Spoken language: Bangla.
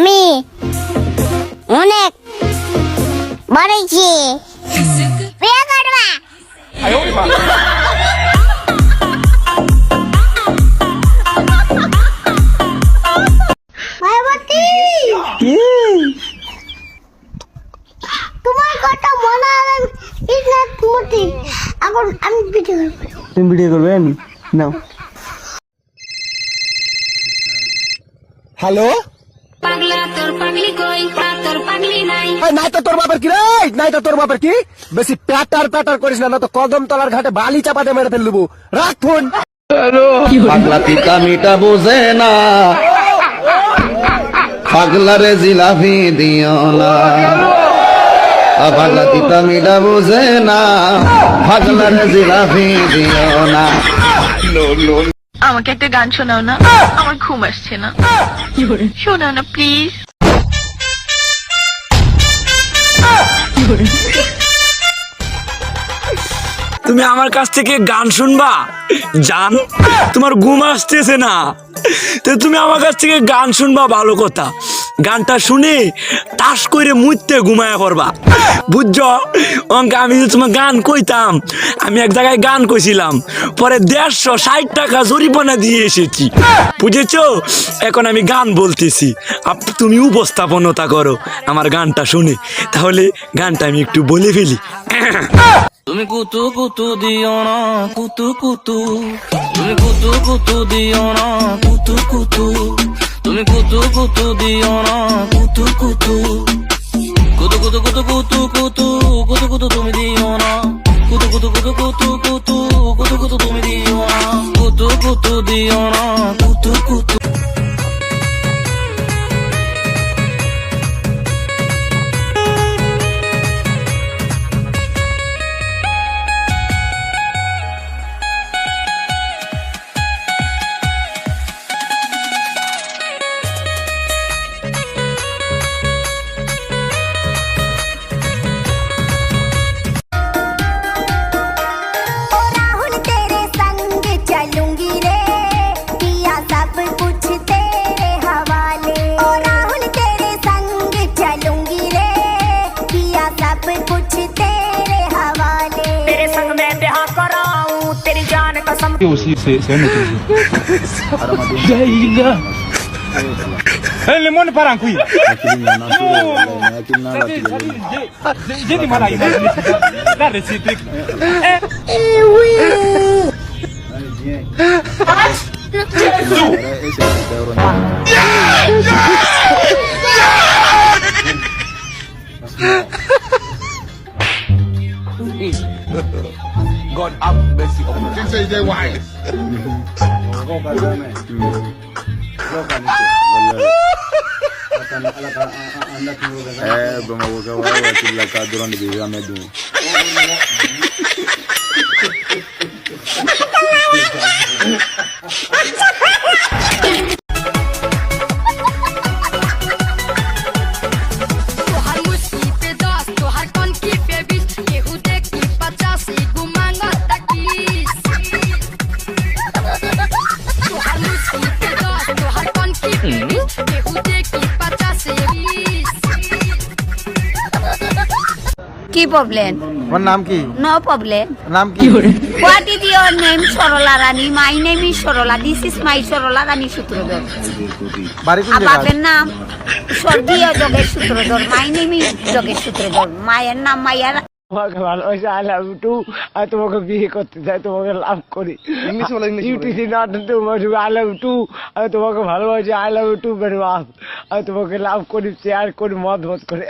আমি অনেক বড়ছি বিয়ে করবা মায়াবতী তোমার কথা মনে হয় ইসলাম মূর্তি এখন আমি ভিডিও করব। তুমি ভিডিও করবেন নাও। হ্যালো পাগলা তোর পাগলি কই তোর পাগলি নাই নাই তো তোর বাপের কি রে, নাই তো তোর বাপের কি, বেশি প্যাটার করিস না, তো কদম তলার ঘাটে বালি চাপা দিয়ে মেরে ফেলবো। রাখ ফোন। পাগলা পিতা মিটা বোঝে না, পাগলা রে জিলাপি দিও না, পাগলা পিতা মিটা বোঝে না, পাগলা রে জিলাপি দিও না। আমাকে একটা গান শোনাও না, আমার ঘুম আসছে না। শোনাও না প্লিজ। তুমি আমার কাছ থেকে গান শুনবা জান? তোমার ঘুম আসতেছে না তো তুমি আমার কাছ থেকে গান শুনবা, ভালো কথা। গানটা শুনে টাস করে মুইতে ঘুমায়া পড়বা, বুঝছো? অঙ্কে আমি যে তোমার গান কইতাম, আমি এক জায়গায় গান কইছিলাম, পরে 160 টাকা জরিমানা দিয়ে এসেছি, বুঝেছো? এখন আমি গান বলতেছি, তুমি উপস্থাপনতা করো আমার গানটা শুনে। তাহলে গানটা আমি একটু বলে ফেলি। তুমি কুতু কুতু দিও না কুতু কুতু, তুমি কুতু কুতু দিও না কুতু কুতু, তুমি কুতু কুতু দিও না কুতু কুতু, কুতু কুতু কুতু কুতু কুতু কুতু কুতু তুমি দিও না, কুতু কুতু কুতু কুতু কুতু কুতু কুতু তুমি দিও না, কুতু কুতু দিও না কুতু কুতু। उसी से सहमत जाएगा lemon parang kui jadi mana ini dari situ God up basic of the say they wise go kadame go kanite bama woga wa tilla ka duran bi amedu কি প্রবলেম? তোমার নাম কি? No problem. নাম কি? What is your name? Sarala Rani. My name is Sarala. This is my Sarala Rani Sutradhar. বাড়ি কোন জায়গা? বাপের নাম স্বর্গীয় Jogesh Sutradhar. My name is Jogesh Sutradhar. মায়ের নাম মাইয়া। তোমাকে ভালোবাসি, আই লাভ ইউ টু। আর তোমাকে বিয়ে করতে চাই, তোমাকে লাভ করি। ইংলিশ বলো, ইংলিশ বলো। I love you too. আমি তোমাকে ভালোবাসি, I love you too very much. আমি তোমাকে লাভ করি, শেয়ার করি, মত করে।